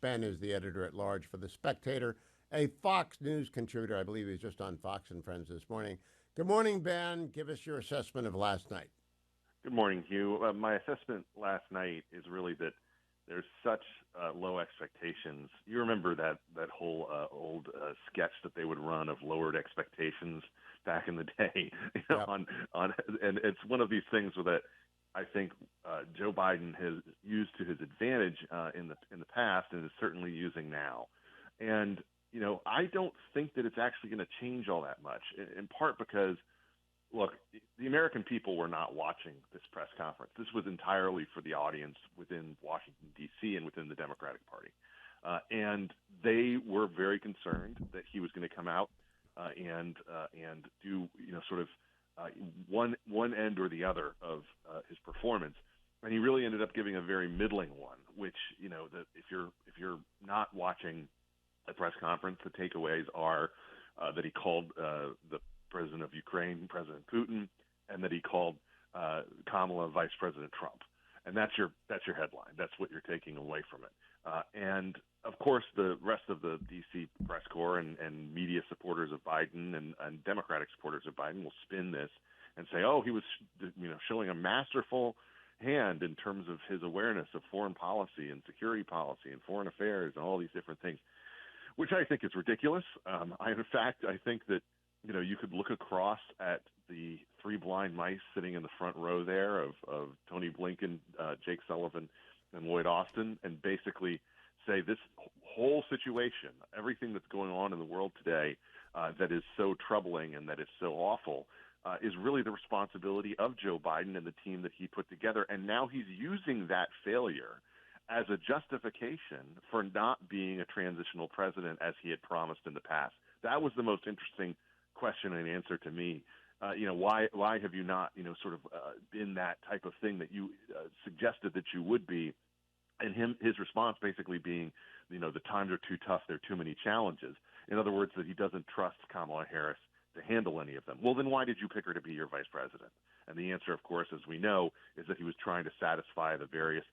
Ben is the editor-at-large for The Spectator, a Fox News contributor. I believe he's just on Fox and Friends this morning. Good morning, Ben. Give us your assessment of last night. Good morning, Hugh. My assessment last night is really that there's such low expectations. You remember that whole old sketch that they would run of lowered expectations back in the day, Yep. and it's one of these things that I think Joe Biden has used to his advantage in the past, and is certainly using now. And I don't think that it's actually going to change all that much. In part because, look, the American people were not watching this press conference. This was entirely for the audience within Washington, D.C. and within the Democratic Party. And they were very concerned that he was going to come out and do, sort of one end or the other of his performance. And he really ended up giving a very middling one, which, that if you're not watching a press conference, the takeaways are that he called the president of Ukraine, President Putin, and that he called Kamala Vice President Trump. And that's your headline. That's what you're taking away from it. And of course, the rest of the D.C. press corps and media supporters of Biden and Democratic supporters of Biden will spin this and say, oh, he was showing a masterful hand in terms of his awareness of foreign policy and security policy and foreign affairs and all these different things, which I think is ridiculous. In fact, I think that you could look across at the three blind mice sitting in the front row there of Tony Blinken, Jake Sullivan, and Lloyd Austin, and basically say this whole situation, everything that's going on in the world today that is so troubling and that is so awful, is really the responsibility of Joe Biden and the team that he put together. And now he's using that failure as a justification for not being a transitional president as he had promised in the past. That was the most interesting question and answer to me. Why have you not, been that type of thing that you suggested that you would be? And his response basically being, the times are too tough. There are too many challenges. In other words, that he doesn't trust Kamala Harris to handle any of them. Well, then why did you pick her to be your vice president? And the answer, of course, as we know, is that he was trying to satisfy the various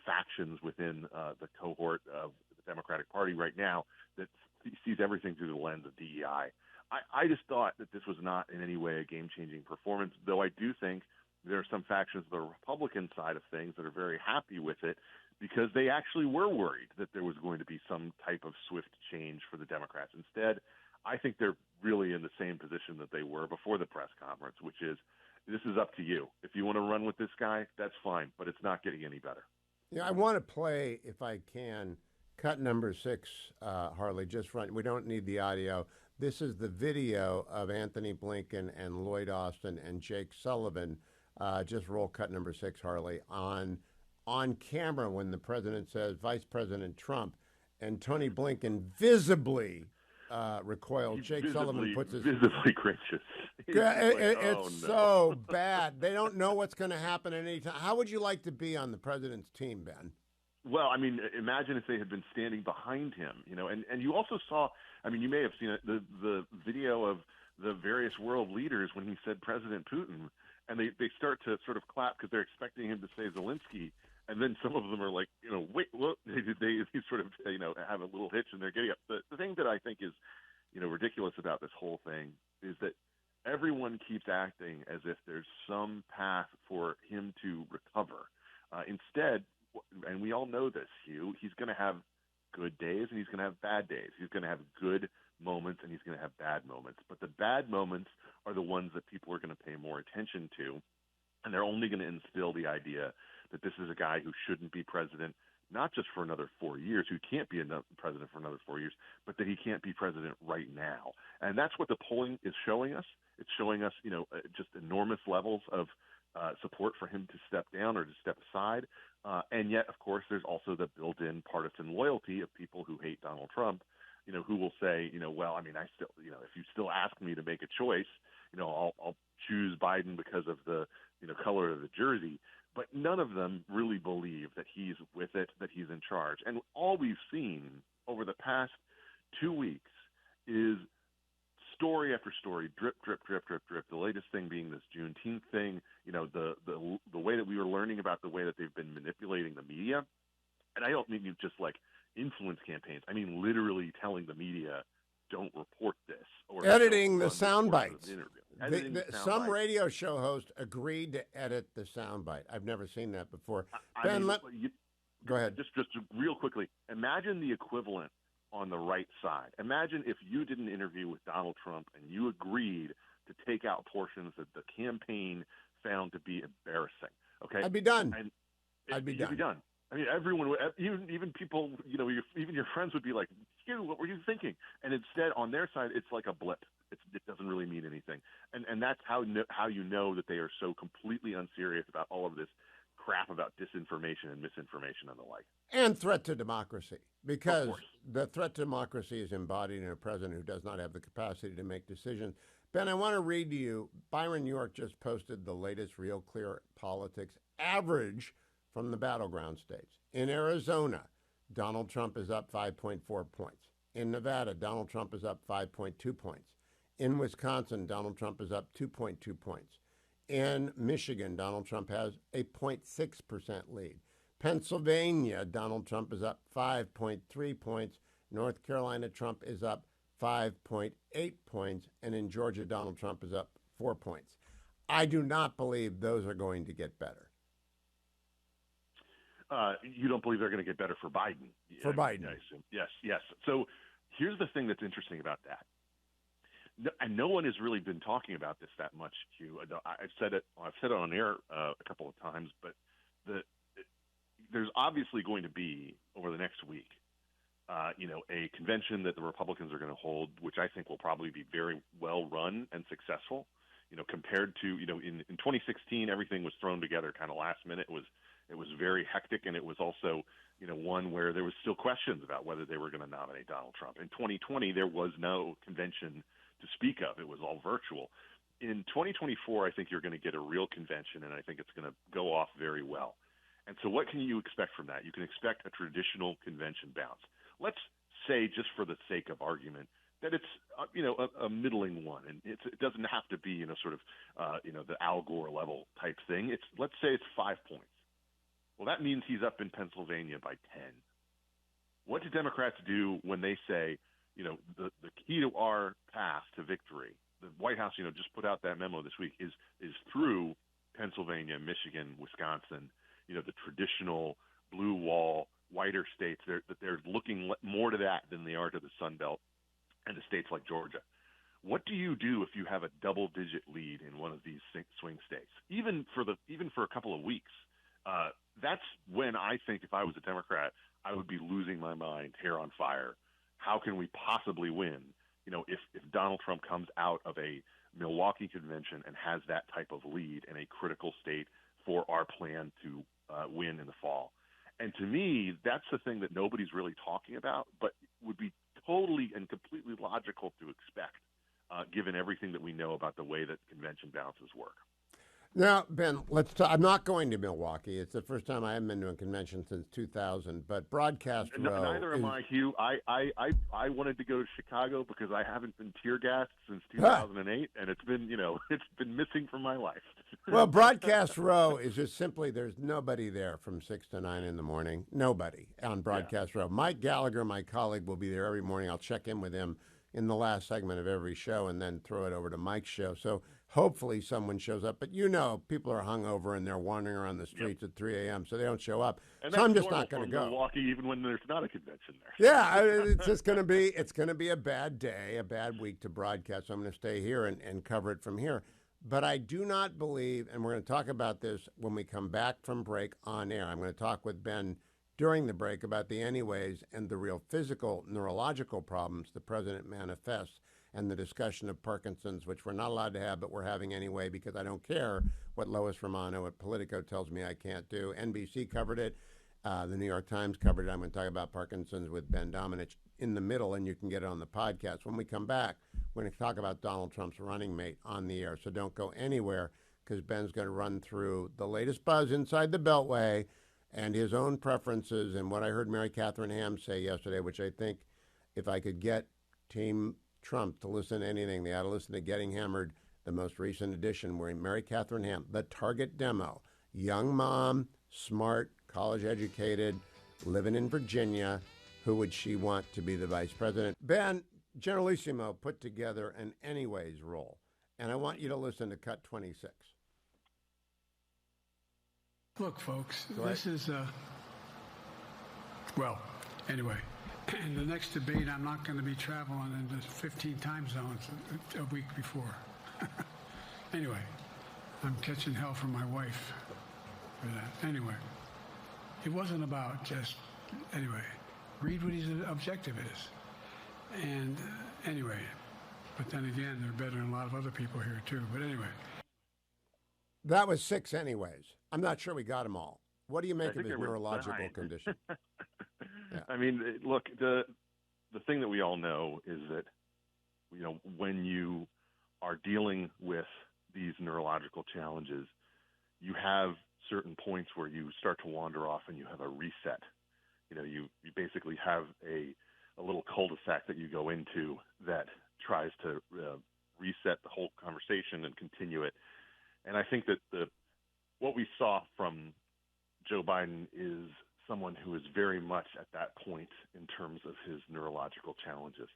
factions within the cohort of the Democratic Party right now that sees everything through the lens of DEI. I just thought that this was not in any way a game-changing performance, though I do think there are some factions of the Republican side of things that are very happy with it because they actually were worried that there was going to be some type of swift change for the Democrats. Instead, I think they're really in the same position that they were before the press conference, which is this is up to you. If you want to run with this guy, that's fine, but it's not getting any better. Yeah, I want to play, if I can, cut number 6, Harley. Just run. We don't need the audio. This is the video of Anthony Blinken and Lloyd Austin and Jake Sullivan. Just roll cut number 6, Harley, on camera when the president says Vice President Trump, and Tony Blinken visibly recoiled. Jake Sullivan puts his visibly gracious. It's so bad. They don't know what's going to happen at any time. How would you like to be on the president's team, Ben? Well, I mean, imagine if they had been standing behind him, and you also saw, I mean, you may have seen it, the video of the various world leaders when he said President Putin, and they start to sort of clap because they're expecting him to say Zelensky, and then some of them are like, wait, look, they sort of, have a little hitch and they're getting up. The thing that I think is, ridiculous about this whole thing is that everyone keeps acting as if there's some path for him to recover. Instead, and we all know this, Hugh, he's going to have good days and he's going to have bad days. He's going to have good moments and he's going to have bad moments. But the bad moments are the ones that people are going to pay more attention to, and they're only going to instill the idea that this is a guy who shouldn't be president, not just for another 4 years, who can't be president for another 4 years, but that he can't be president right now. And that's what the polling is showing us. It's showing us, just enormous levels of support for him to step down or to step aside. And yet, of course, there's also the built-in partisan loyalty of people who hate Donald Trump, who will say, well, I mean, I still, if you still ask me to make a choice, I'll choose Biden because of the, color of the jersey. But none of them really believe that he's with it, that he's in charge. And all we've seen over the past 2 weeks is story after story, drip, drip, drip, drip, drip. The latest thing being this Juneteenth thing, the way that we were learning about the way that they've been manipulating the media. And I don't mean just like, influence campaigns. I mean, literally telling the media, don't report this. Or editing the don't run this sound portion of bites. the interview. Editing the sound Some bites. radio show host agreed to edit the soundbite. I've never seen that before. I mean, go ahead. Just real quickly, imagine the equivalent on the right side. Imagine if you did an interview with Donald Trump and you agreed to take out portions that the campaign found to be embarrassing. Okay, I'd be done. And I'd be you'd be done. I mean, everyone, even people, even your friends would be like, "Hugh, what were you thinking?" And instead, on their side, it's like a blip. It doesn't really mean anything. And that's how you know that they are so completely unserious about all of this crap about disinformation and misinformation and the like. And threat to democracy, because the threat to democracy is embodied in a president who does not have the capacity to make decisions. Ben, I want to read to you, Byron York just posted the latest Real Clear Politics average from the battleground states. In Arizona, Donald Trump is up 5.4 points. In Nevada, Donald Trump is up 5.2 points. In Wisconsin, Donald Trump is up 2.2 points. In Michigan, Donald Trump has a 0.6% lead. Pennsylvania, Donald Trump is up 5.3 points. North Carolina, Trump is up 5.8 points. And in Georgia, Donald Trump is up 4 points. I do not believe those are going to get better. You don't believe they're going to get better for Biden? For Biden. I assume. Yes. So here's the thing that's interesting about that. And no one has really been talking about this that much, Hugh. I've said it on air a couple of times, but there's obviously going to be, over the next week, a convention that the Republicans are going to hold, which I think will probably be very well run and successful. Compared to, in 2016, everything was thrown together kind of last minute. It was very hectic, and it was also, one where there was still questions about whether they were going to nominate Donald Trump. In 2020, there was no convention to speak of. It was all virtual. In 2024, I think you're going to get a real convention, and I think it's going to go off very well. And so what can you expect from that? You can expect a traditional convention bounce. Let's say, just for the sake of argument, that it's a middling one, and it doesn't have to be the Al Gore level type thing. Let's say it's 5 points. Well, that means he's up in Pennsylvania by 10. What do Democrats do when they say, the key to our path to victory? The White House, just put out that memo this week, is through Pennsylvania, Michigan, Wisconsin, the traditional blue wall, whiter states. They're looking more to that than they are to the Sun Belt and to states like Georgia. What do you do if you have a double-digit lead in one of these swing states, even for a couple of weeks? That's when I think, if I was a Democrat, I would be losing my mind, hair on fire. How can we possibly win? If Donald Trump comes out of a Milwaukee convention and has that type of lead in a critical state for our plan to win in the fall. And to me, that's the thing that nobody's really talking about, but would be totally and completely logical to expect, given everything that we know about the way that convention bounces work. Now, Ben, let's talk. I'm not going to Milwaukee. It's the first time I haven't been to a convention since 2000, but Broadcast Row. Neither am I, Hugh. I wanted to go to Chicago because I haven't been tear gassed since 2008, and it's been, it's been missing from my life. Well, Broadcast Row is just simply, there's nobody there from 6 to 9 in the morning. Nobody on Broadcast Row. Mike Gallagher, my colleague, will be there every morning. I'll check in with him in the last segment of every show and then throw it over to Mike's show. So hopefully someone shows up. But people are hungover and they're wandering around the streets at 3 a.m., so they don't show up. And so I'm just not going to go. Milwaukee, even when there's not a convention there. Yeah, it's just going to be a bad day, a bad week to broadcast. So I'm going to stay here and cover it from here. But I do not believe, and we're going to talk about this when we come back from break on air. I'm going to talk with Ben during the break about the anyways and the real physical, neurological problems the president manifests, and the discussion of Parkinson's, which we're not allowed to have, but we're having anyway because I don't care what Lois Romano at Politico tells me I can't do. NBC covered it. The New York Times covered it. I'm going to talk about Parkinson's with Ben Domenech in the middle, and you can get it on the podcast. When we come back, we're going to talk about Donald Trump's running mate on the air. So don't go anywhere, because Ben's going to run through the latest buzz inside the Beltway and his own preferences and what I heard Mary Catherine Ham say yesterday, which I think if I could get Team Trump to listen to anything, they ought to listen to Getting Hammered, the most recent edition, where Mary Catherine Ham, the target demo, young mom, smart, college educated, living in Virginia, who would she want to be the vice president? Ben, Generalissimo put together an anyways role, and I want you to listen to cut 26. Look, folks, this is, well, anyway, in the next debate, I'm not going to be traveling into 15 time zones a week before. Anyway, I'm catching hell from my wife for that. Anyway, it wasn't about just, anyway, read what his objective is. And anyway, but then again, they're better than a lot of other people here too. But anyway. That was 6 anyways. I'm not sure we got them all. What do you make of his neurological condition? Yeah. I mean, look, the thing that we all know is that, when you are dealing with these neurological challenges, you have certain points where you start to wander off and you have a reset. You basically have a little cul-de-sac that you go into that tries to reset the whole conversation and continue it. And I think that what we saw from Joe Biden is someone who is very much at that point in terms of his neurological challenges.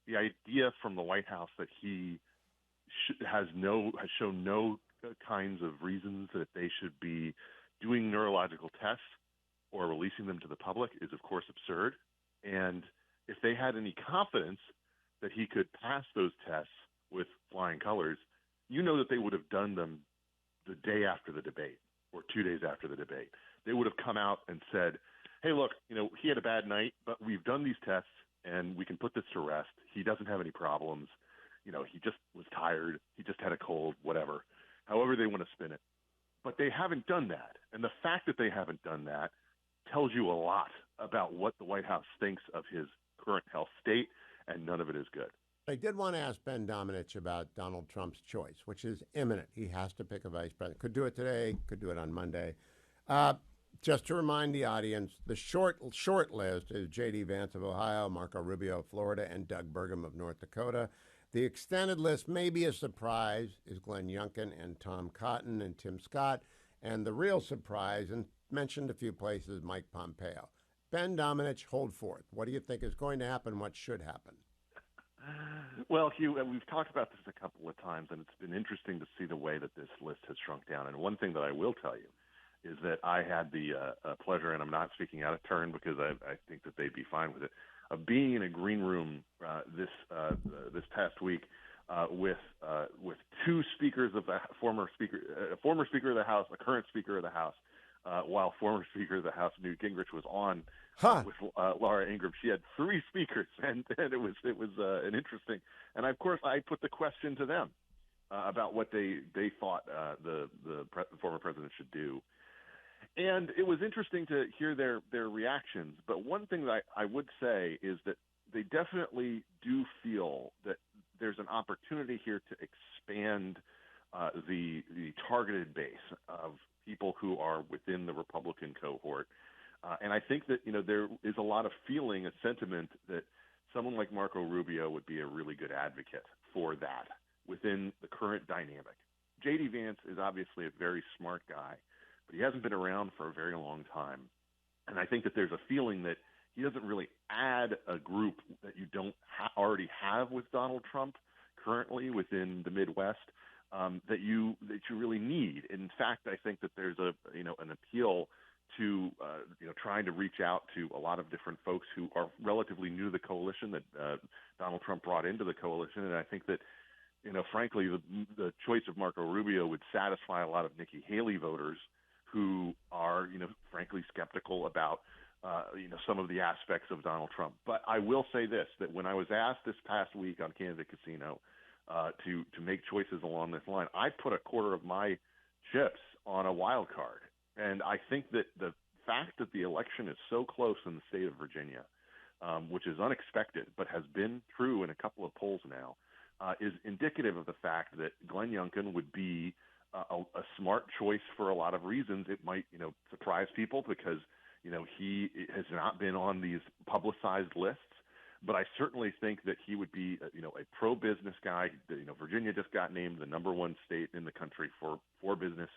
The idea from the White House that he has shown no kinds of reasons that they should be doing neurological tests or releasing them to the public is, of course, absurd. And if they had any confidence that he could pass those tests with flying colors, that they would have done them the day after the debate or 2 days after the debate. They would have come out and said, hey, look, he had a bad night, but we've done these tests and we can put this to rest. He doesn't have any problems. He just was tired. He just had a cold, whatever, however they want to spin it. But they haven't done that. And the fact that they haven't done that tells you a lot about what the White House thinks of his current health state, and none of it is good. I did want to ask Ben Domenech about Donald Trump's choice, which is imminent. He has to pick a vice president. Could do it today, could do it on Monday. Just to remind the audience, the short list is J.D. Vance of Ohio, Marco Rubio of Florida, and Doug Burgum of North Dakota. The extended list, may be a surprise, is Glenn Youngkin and Tom Cotton and Tim Scott. And the real surprise, and mentioned a few places, Mike Pompeo. Ben Domenech, hold forth. What do you think is going to happen? What should happen? Well, Hugh, we've talked about this a couple of times, and it's been interesting to see the way that this list has shrunk down. And one thing that I will tell you is that I had the pleasure, and I'm not speaking out of turn because I think that they'd be fine with it, of being in a green room this past week with two speakers of the former speaker of the House, a current Speaker of the House, while former Speaker of the House Newt Gingrich was on with Laura Ingraham. She had 3 speakers, and it was an interesting. And of course, I put the question to them about what they thought the former president should do. And it was interesting to hear their reactions. But one thing that I would say is that they definitely do feel that there's an opportunity here to expand the targeted base of people who are within the Republican cohort. And I think that, there is a lot of feeling, a sentiment that someone like Marco Rubio would be a really good advocate for that within the current dynamic. J.D. Vance is obviously a very smart guy, but he hasn't been around for a very long time. And I think that there's a feeling that he doesn't really add a group that you don't already have with Donald Trump currently within the Midwest that you really need. In fact, I think that there's an appeal to trying to reach out to a lot of different folks who are relatively new to the coalition that Donald Trump brought into the coalition. And I think that, frankly, the choice of Marco Rubio would satisfy a lot of Nikki Haley voters who are, frankly, skeptical about, some of the aspects of Donald Trump. But I will say this, that when I was asked this past week on Candidate Casino to make choices along this line, I put a quarter of my chips on a wild card. And I think that the fact that the election is so close in the state of Virginia, which is unexpected but has been true in a couple of polls now, is indicative of the fact that Glenn Youngkin would be a smart choice for a lot of reasons. It might, surprise people because, he has not been on these publicized lists. But I certainly think that he would be, a pro-business guy. Virginia just got named the #1 state in the country for business.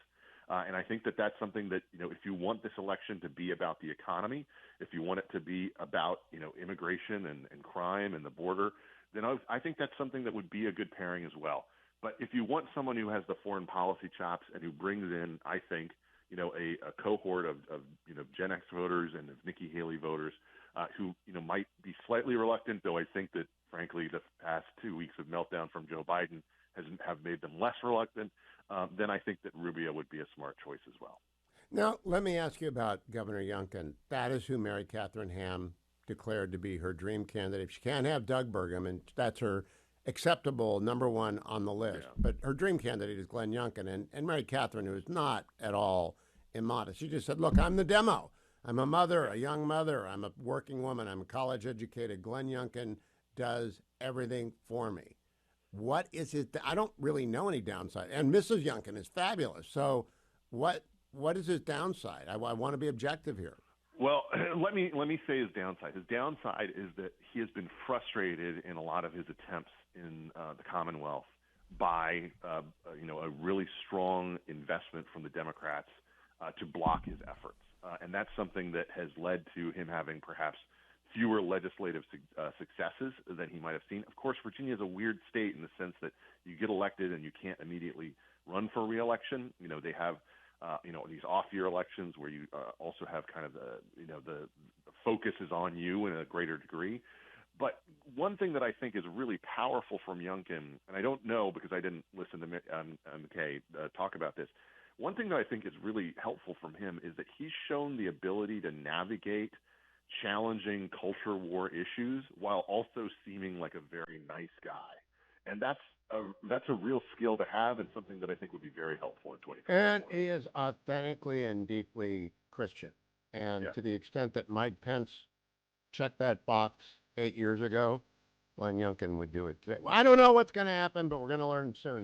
And I think that that's something that, if you want this election to be about the economy, if you want it to be about, immigration and crime and the border, then I think that's something that would be a good pairing as well. But if you want someone who has the foreign policy chops and who brings in, I think, a cohort of Gen X voters and of Nikki Haley voters who, might be slightly reluctant, though I think that, frankly, the past 2 weeks of meltdown from Joe Biden have made them less reluctant, then I think that Rubio would be a smart choice as well. Now, let me ask you about Governor Youngkin. That is who Mary Catherine Ham declared to be her dream candidate. She can't have Doug Burgum, and that's her acceptable number one on the list. Yeah. But her dream candidate is Glenn Youngkin. And Mary Catherine, who is not at all immodest, she just said, look, I'm the demo. I'm a mother, a young mother. I'm a working woman. I'm college educated. Glenn Youngkin does everything for me. What is it? I don't really know any downside. And Mrs. Youngkin is fabulous. So what is his downside? I want to be objective here. Well, let me say his downside. His downside is that he has been frustrated in a lot of his attempts in the Commonwealth by a really strong investment from the Democrats to block his efforts, and that's something that has led to him having perhaps fewer legislative successes than he might have seen. Of course, Virginia is a weird state in the sense that you get elected and you can't immediately run for re-election. They have these off-year elections where you also have kind of the focus is on you in a greater degree. But one thing that I think is really powerful from Youngkin, and I don't know because I didn't listen to McKay talk about this, one thing that I think is really helpful from him is that he's shown the ability to navigate challenging culture war issues while also seeming like a very nice guy. And that's a real skill to have and something that I think would be very helpful in 2024. And he is authentically and deeply Christian. And to the extent that Mike Pence checked that box 8 years ago, Glenn Youngkin would do it today. Well, I don't know what's going to happen, but we're going to learn soon.